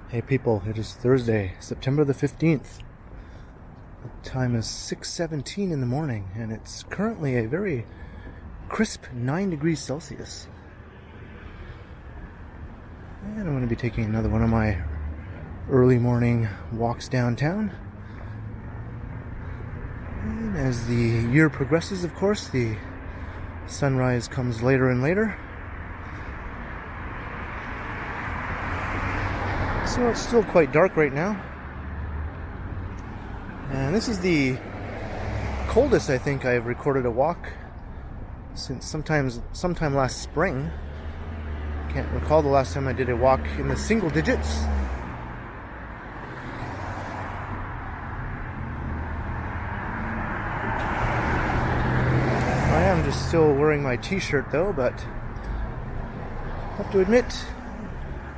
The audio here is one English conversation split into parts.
Hey people, it is Thursday, September the 15th. The time is 6:17 in the morning, and it's currently a very crisp 9 degrees Celsius. And I'm going to be taking another one of my early morning walks downtown. And as the year progresses, of course, the sunrise comes later and later. So it's still quite dark right now. And this is the coldest I think I've recorded a walk since sometime last spring. Can't recall the last time I did a walk in the single digits. I am just still wearing my t-shirt though, but I have to admit,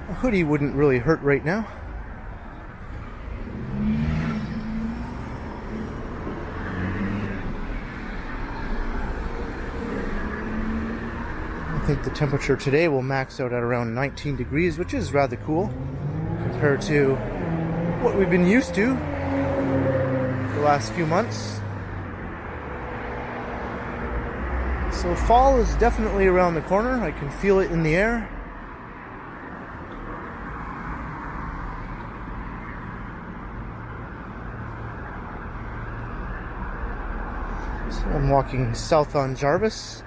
a hoodie wouldn't really hurt right now. I think the temperature today will max out at around 19 degrees, which is rather cool compared to what we've been used to the last few months. So fall is definitely around the corner. I can feel it in the air. So I'm walking south on Jarvis.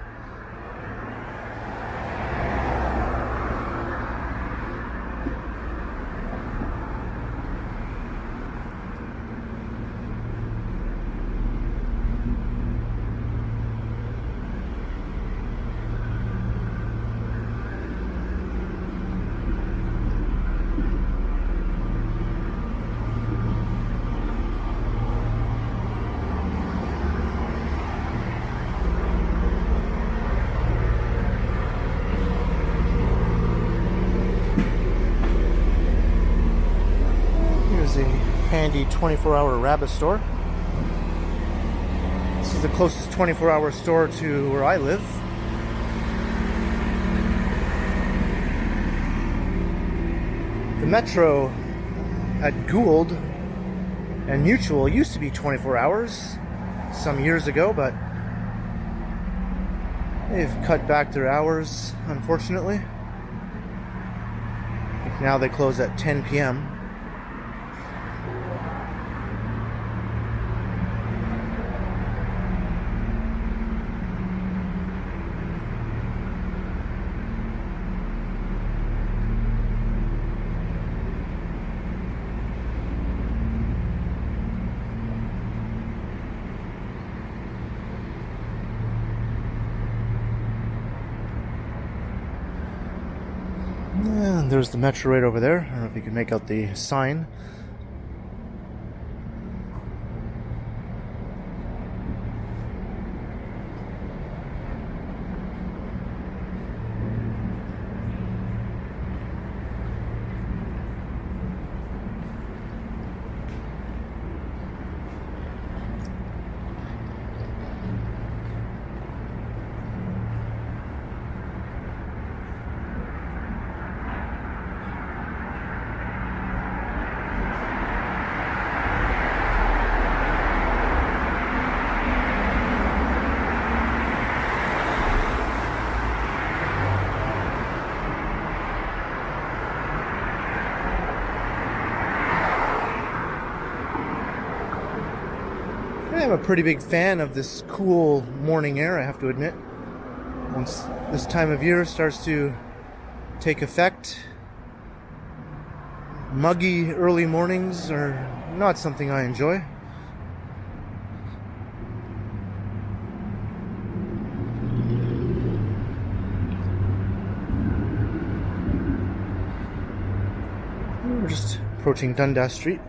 A handy 24-hour rabbit store. This is the closest 24-hour store to where I live. The Metro at Gould and Mutual used to be 24 hours some years ago, but they've cut back their hours, unfortunately. I think now they close at 10 p.m. And there's the Metro right over there. I don't know if you can make out the sign. I'm a pretty big fan of this cool morning air, I have to admit. Once this time of year starts to take effect, muggy early mornings are not something I enjoy. We're just approaching Dundas Street.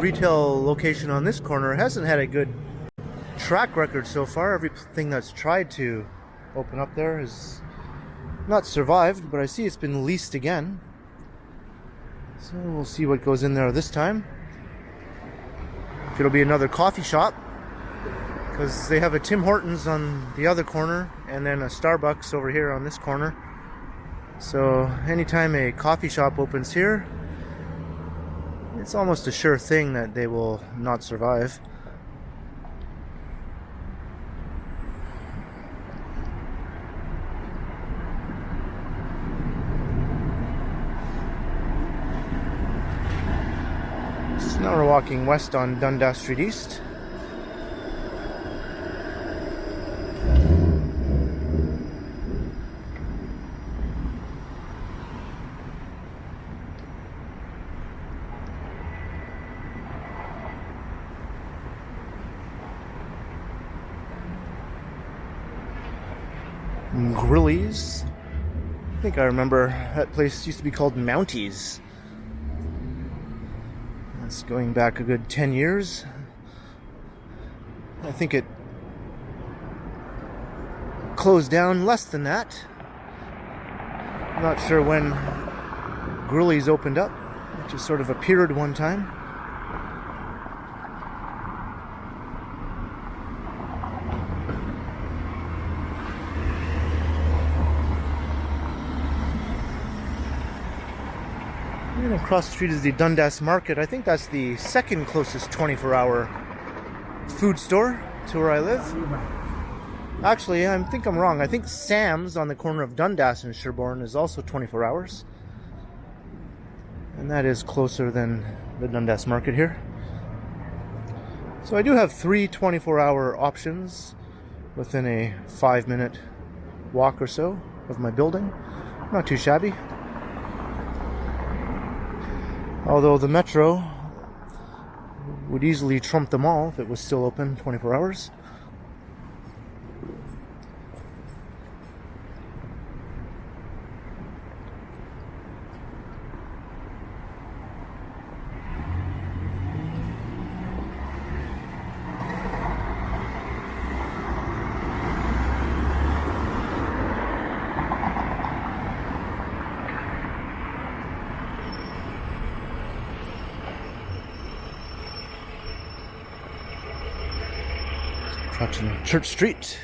retail location on this corner hasn't had a good track record so far. Everything that's tried to open up there has not survived, but I see it's been leased again. So we'll see what goes in there this time. If it'll be another coffee shop, because they have a Tim Hortons on the other corner and then a Starbucks over here on this corner. So anytime a coffee shop opens here, it's almost a sure thing that they will not survive. So now we're walking west on Dundas Street East. Grillies. I think I remember that place used to be called Mounties. That's going back a good 10 years. I think it closed down less than that. I'm not sure when Grillies opened up. It just sort of appeared one time. And across the street is the Dundas Market. I think that's the second closest 24-hour food store to where I live. Actually, I think I'm wrong. I think Sam's on the corner of Dundas and Sherborne is also 24 hours. And that is closer than the Dundas Market here. So I do have 3 24-hour options within a 5-minute walk or so of my building. Not too shabby. Although the Metro would easily trump them all if it was still open 24 hours. Watching Church Street.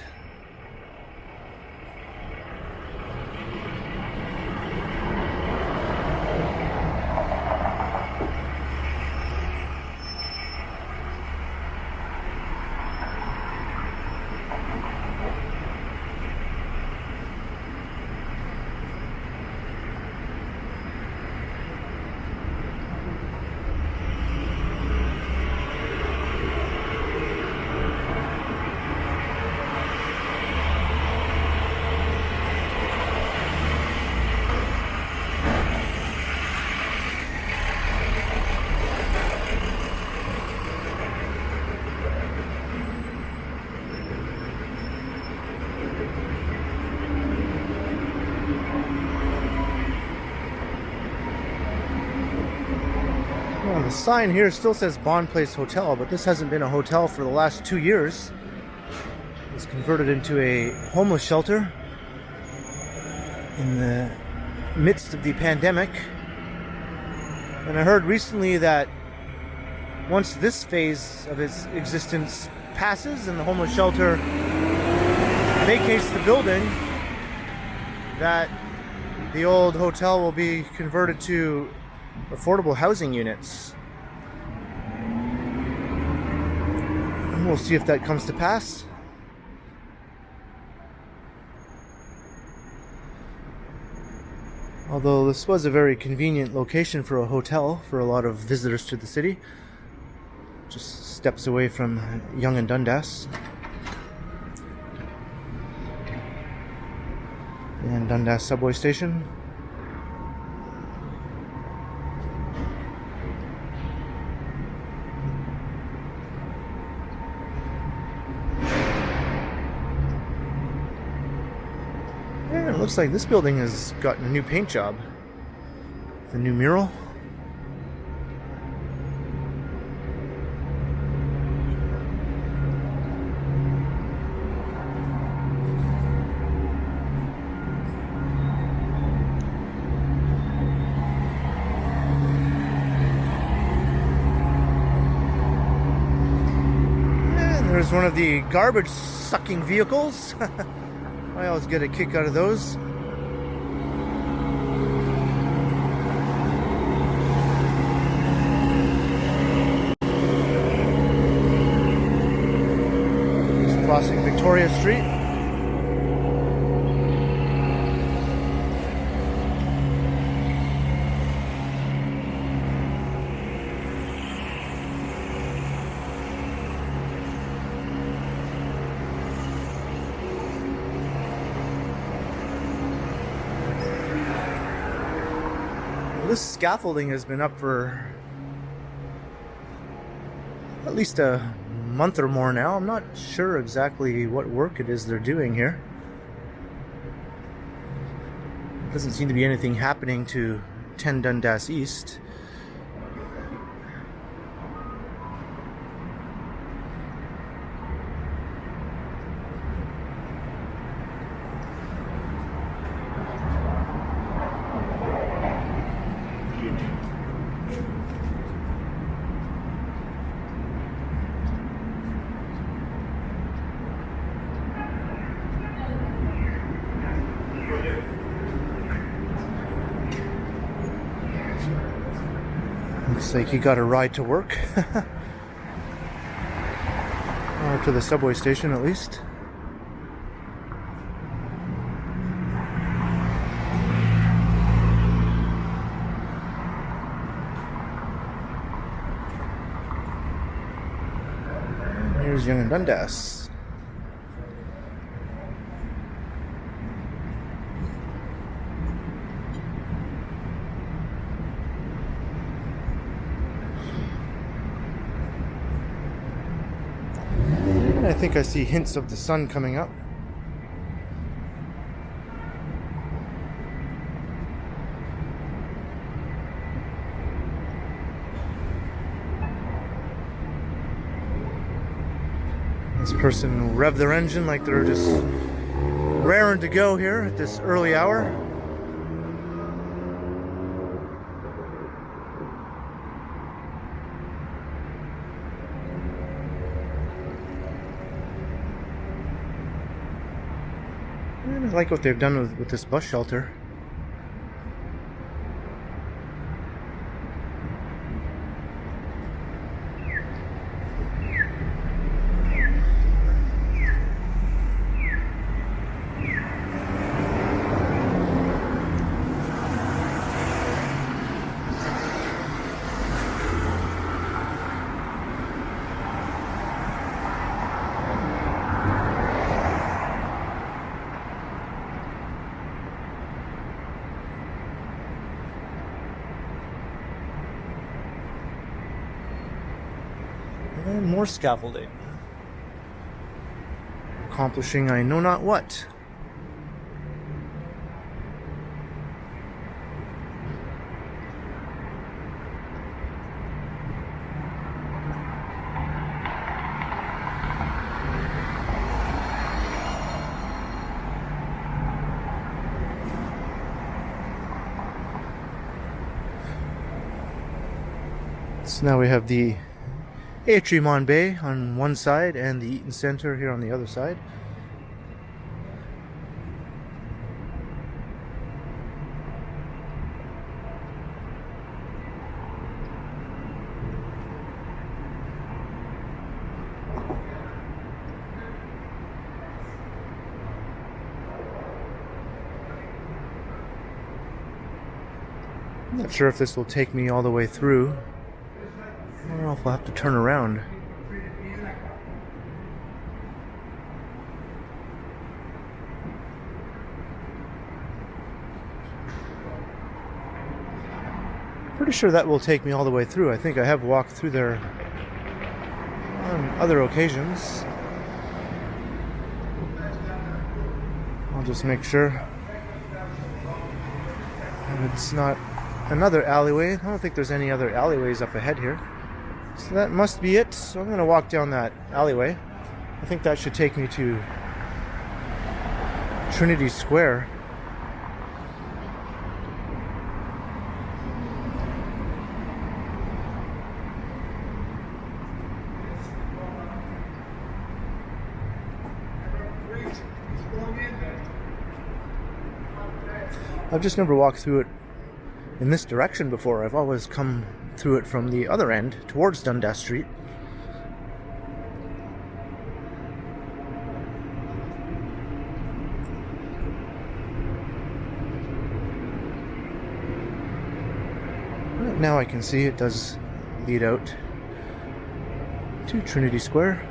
Well, the sign here still says Bond Place Hotel, but this hasn't been a hotel for the last 2 years. It was converted into a homeless shelter in the midst of the pandemic. And I heard recently that once this phase of its existence passes and the homeless shelter vacates the building, that the old hotel will be converted to affordable housing units. And we'll see if that comes to pass. Although this was a very convenient location for a hotel for a lot of visitors to the city. Just steps away from Yonge and Dundas. And Dundas subway station. Yeah, it looks like this building has gotten a new paint job. The new mural. There's one of the garbage sucking vehicles. I always get a kick out of those. Just crossing Victoria Street. This scaffolding has been up for at least a month or more now. I'm not sure exactly what work it is they're doing here. Doesn't seem to be anything happening to 10 Dundas East. Looks like he got a ride to work. Or to the subway station, at least. Here's Yonge-Dundas. I think I see hints of the sun coming up. This person revved their engine like they're just raring to go here at this early hour. And I like what they've done with this bus shelter. And more scaffolding. Accomplishing I know not what. So now we have the Atrium on Bay on one side and the Eaton Center here on the other side. I'm not sure if this will take me all the way through. I don't know if I'll have to turn around. Pretty sure that will take me all the way through. I think I have walked through there on other occasions. I'll just make sure it's not another alleyway. I don't think there's any other alleyways up ahead here. So that must be it. So I'm going to walk down that alleyway. I think that should take me to Trinity Square. I've just never walked through it in this direction before. I've always come through it from the other end, towards Dundas Street. Now I can see it does lead out to Trinity Square.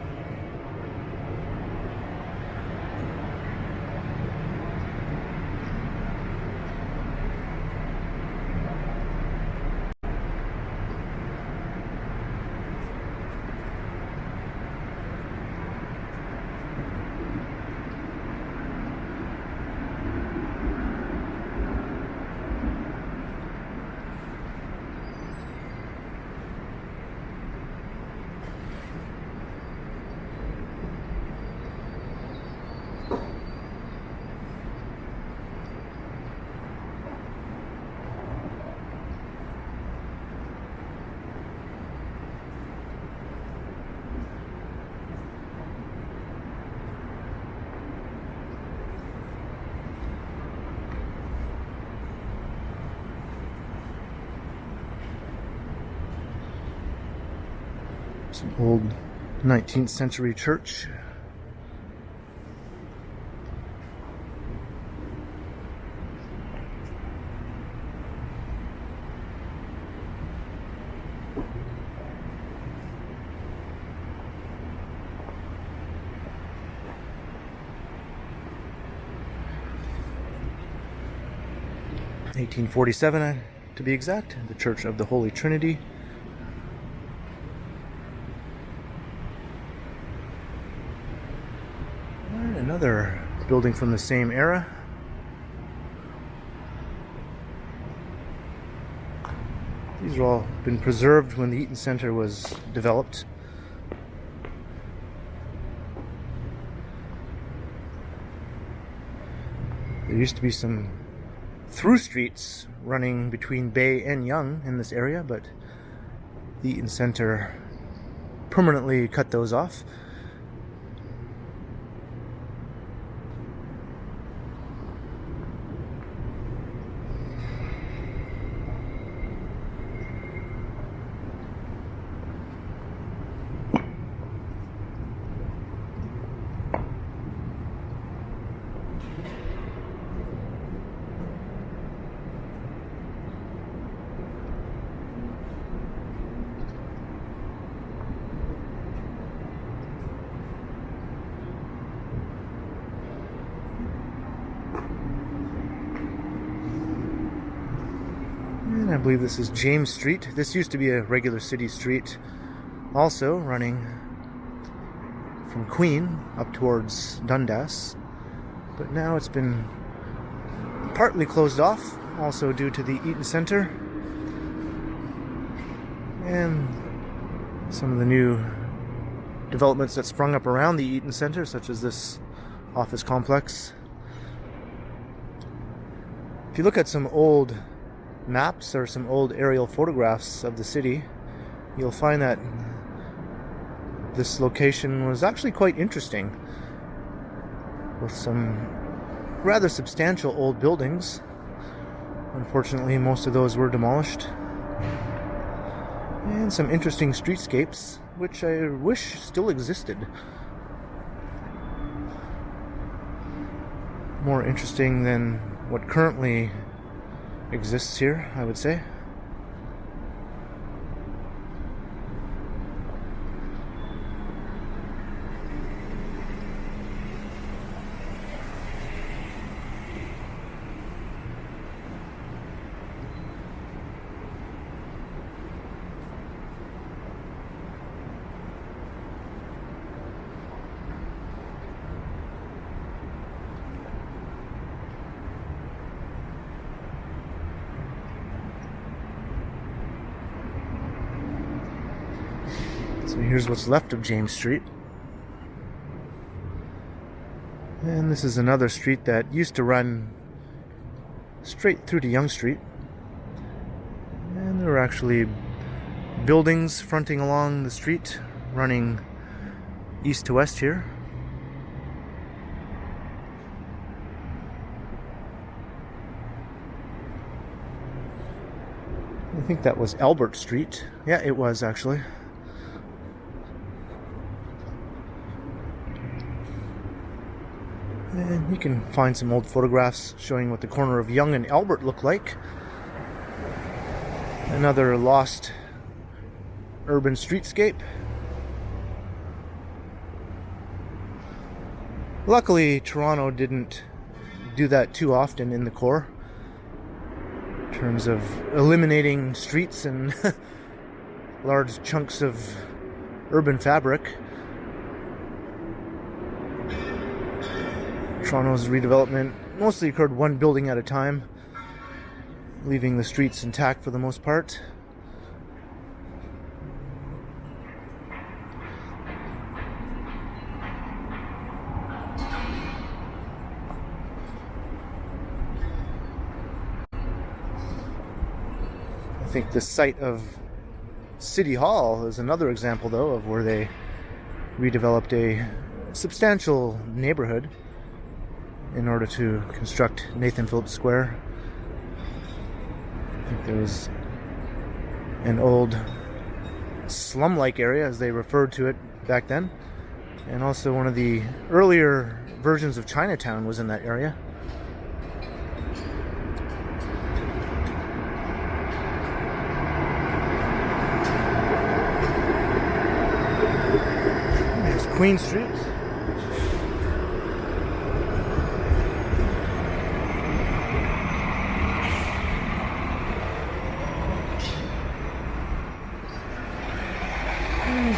It's an old 19th century church. (1847) to be exact, the Church of the Holy Trinity. And another building from the same era. These are all been preserved when the Eaton Centre was developed. There used to be some through streets running between Bay and Yonge in this area, but the Eaton Centre permanently cut those off. I believe this is James Street. This used to be a regular city street, also running from Queen up towards Dundas, but now it's been partly closed off, also due to the Eaton Centre and some of the new developments that sprung up around the Eaton Centre, such as this office complex. If you look at some old maps or some old aerial photographs of the city, you'll find that this location was actually quite interesting, with some rather substantial old buildings. Unfortunately, most of those were demolished, and some interesting streetscapes which I wish still existed. More interesting than what currently exists here, I would say. So here's what's left of James Street. And this is another street that used to run straight through to Yonge Street. And there were actually buildings fronting along the street, running east to west here. I think that was Albert Street. Yeah, it was actually. And you can find some old photographs showing what the corner of Yonge and Albert looked like. Another lost urban streetscape. Luckily, Toronto didn't do that too often in the core, in terms of eliminating streets and large chunks of urban fabric. Toronto's redevelopment mostly occurred one building at a time, leaving the streets intact for the most part. I think the site of City Hall is another example, though, of where they redeveloped a substantial neighborhood in order to construct Nathan Phillips Square. I think there was an old slum-like area, as they referred to it back then, and also one of the earlier versions of Chinatown was in that area. There's Queen Street.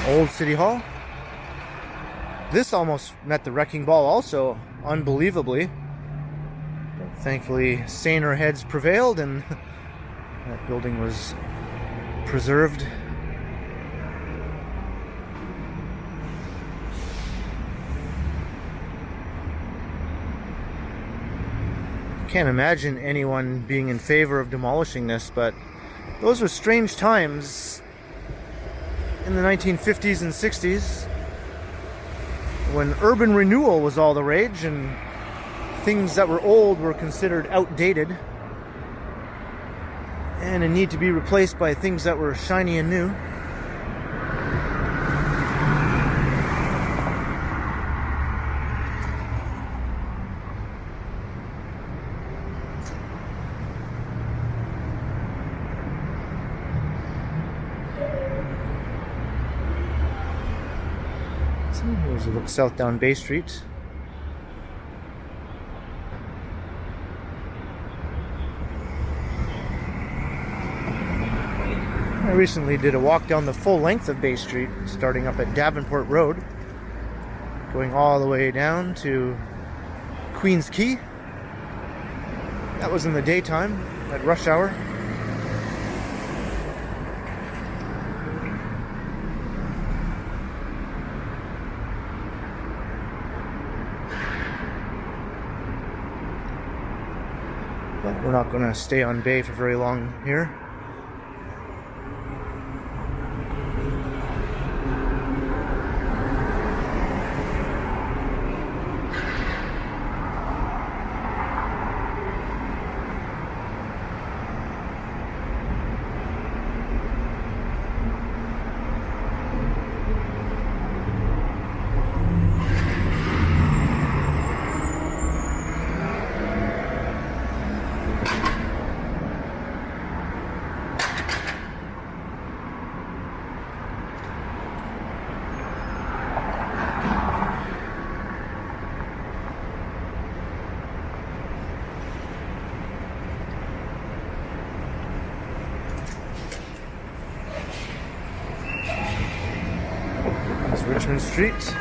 Old City Hall. This almost met the wrecking ball also, unbelievably. But thankfully, saner heads prevailed and that building was preserved. Can't imagine anyone being in favor of demolishing this, but those were strange times in the 1950s and 60s, when urban renewal was all the rage and things that were old were considered outdated and a need to be replaced by things that were shiny and new. Here's a look south down Bay Street. I recently did a walk down the full length of Bay Street, starting up at Davenport Road, going all the way down to Queens Quay. That was in the daytime, at rush hour. But we're not going to stay on Bay for very long here. Richmond Street.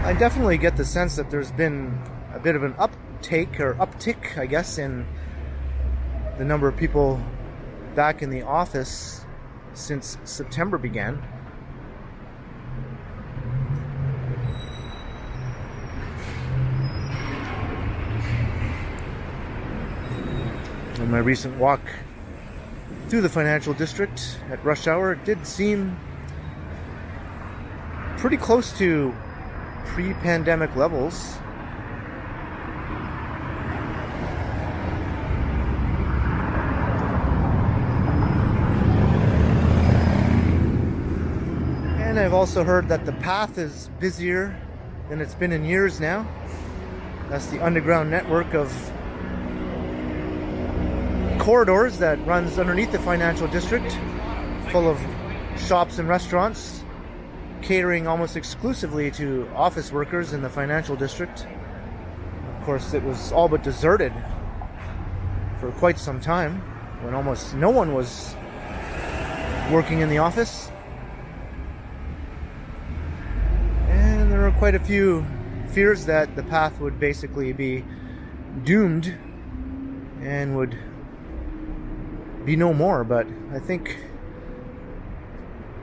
I definitely get the sense that there's been a bit of an uptick, I guess, in the number of people back in the office since September began. In my recent walk through the financial district at rush hour, it did seem pretty close to pre-pandemic levels. I've also heard that the path is busier than it's been in years now. That's the underground network of corridors that runs underneath the financial district, full of shops and restaurants, catering almost exclusively to office workers in the financial district. Of course, it was all but deserted for quite some time, when almost no one was working in the office. And there were quite a few fears that the path would basically be doomed and would be no more, but I think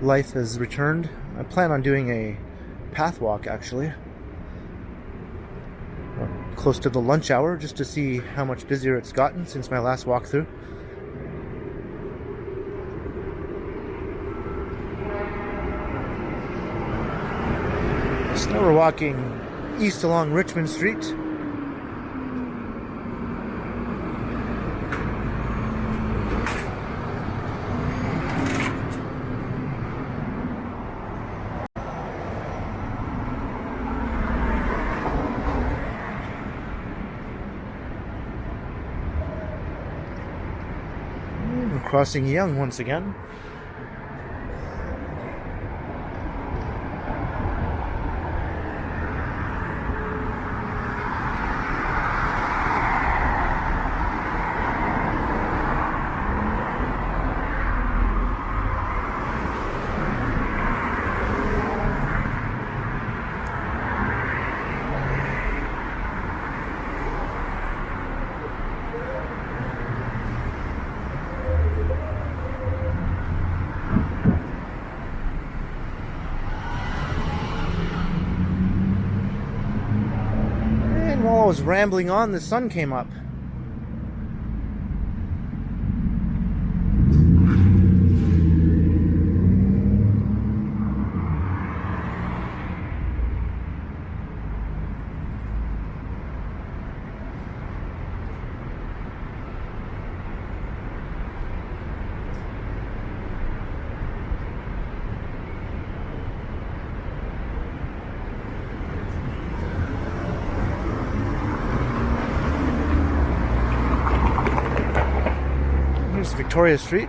life has returned. I plan on doing a path walk, actually, close to the lunch hour, just to see how much busier it's gotten since my last walkthrough. So now we're walking east along Richmond Street. Crossing Yonge once again. While I was rambling on, the sun came up. Victoria Street.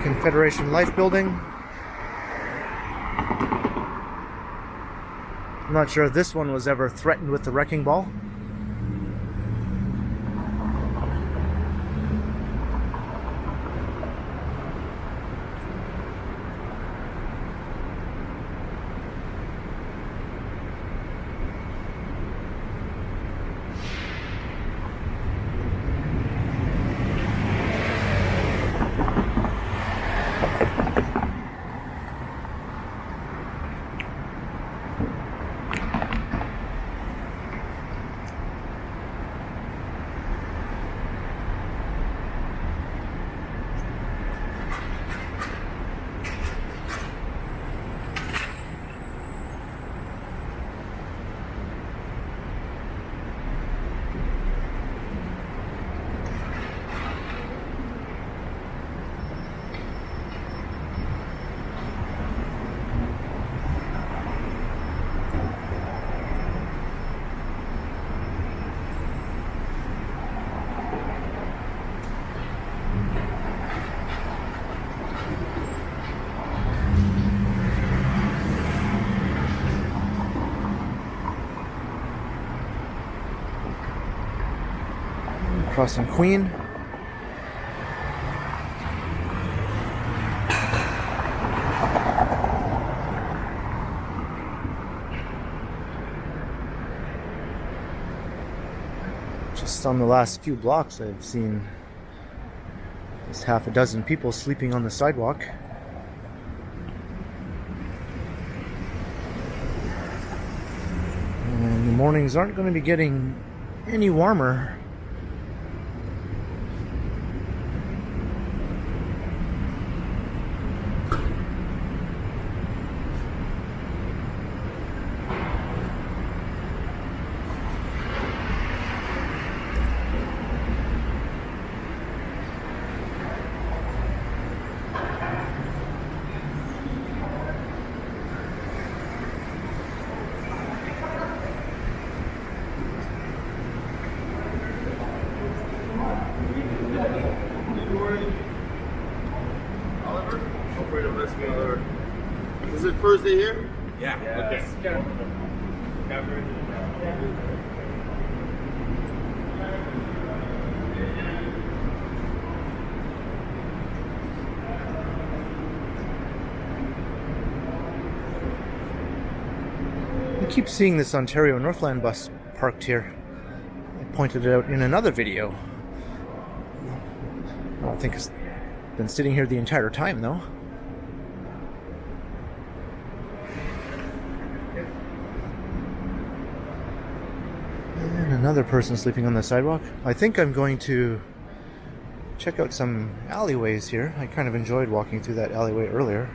Confederation Life Building. I'm not sure if this one was ever threatened with the wrecking ball. Crossing Queen. Just on the last few blocks, I've seen at least half a dozen people sleeping on the sidewalk. And mornings aren't going to be getting any warmer. Is it first day here? Yeah. Okay. I keep seeing this Ontario Northland bus parked here. I pointed it out in another video. I don't think it's been sitting here the entire time, though. And another person sleeping on the sidewalk. I think I'm going to check out some alleyways here. I kind of enjoyed walking through that alleyway earlier.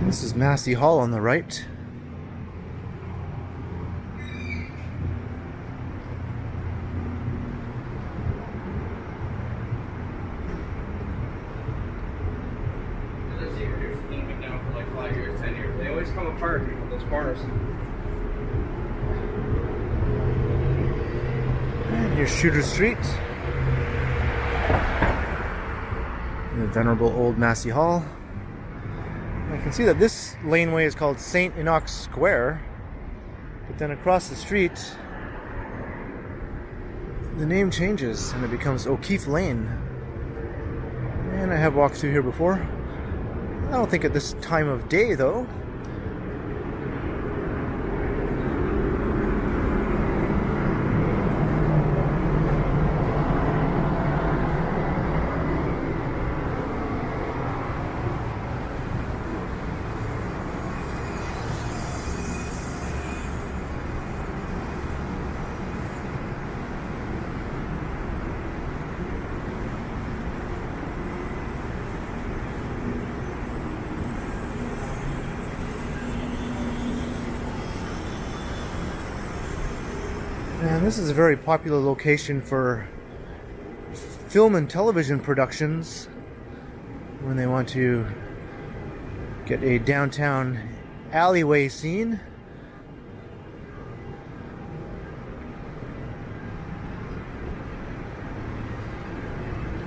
This is Massey Hall on the right. Been down for like 5 years, 10 years. They always come apart, those corners. And here's Shooter Street. The venerable old Massey Hall. I can see that this laneway is called St. Enoch Square, but then across the street the name changes and it becomes O'Keefe Lane. And I have walked through here before. I don't think at this time of day though. And this is a very popular location for film and television productions when they want to get a downtown alleyway scene.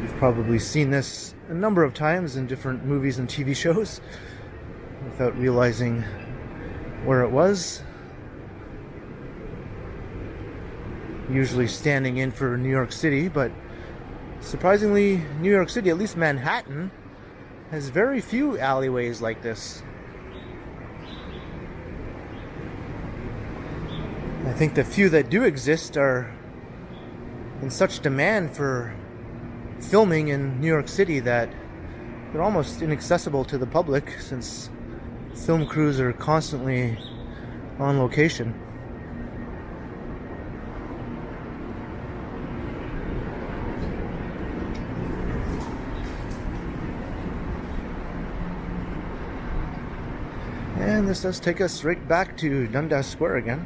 You've probably seen this a number of times in different movies and TV shows without realizing where it was. Usually standing in for New York City, but surprisingly, New York City, at least Manhattan, has very few alleyways like this. I think the few that do exist are in such demand for filming in New York City that they're almost inaccessible to the public since film crews are constantly on location. And this does take us right back to Dundas Square again.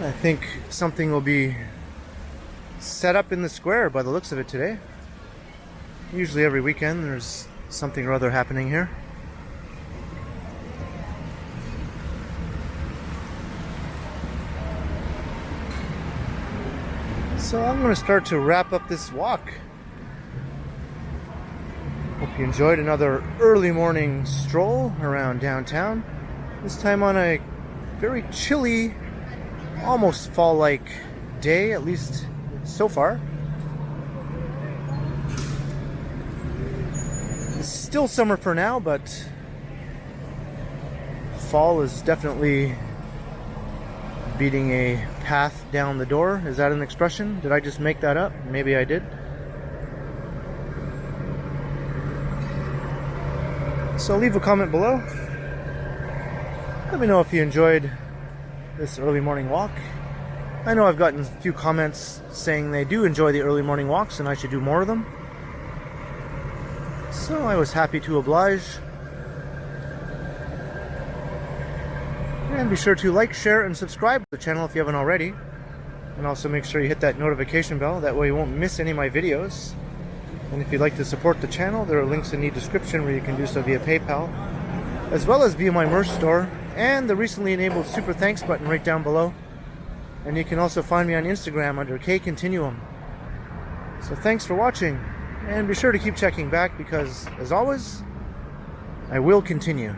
I think something will be set up in the square by the looks of it today. Usually every weekend there's something or other happening here. So I'm going to start to wrap up this walk. Hope you enjoyed another early morning stroll around downtown. This time on a very chilly, almost fall-like day, at least so far. It's still summer for now, but fall is definitely beating a path down the door. Is that an expression? Did I just make that up? Maybe I did. So leave a comment below. Let me know if you enjoyed this early morning walk. I know I've gotten a few comments saying they do enjoy the early morning walks and I should do more of them. So I was happy to oblige. And be sure to like, share, and subscribe to the channel if you haven't already. And also make sure you hit that notification bell, that way you won't miss any of my videos. And if you'd like to support the channel, there are links in the description where you can do so via PayPal, as well as via my merch store, and the recently enabled Super Thanks button right down below. And you can also find me on Instagram under KContinuum. So thanks for watching, and be sure to keep checking back because, as always, I will continue.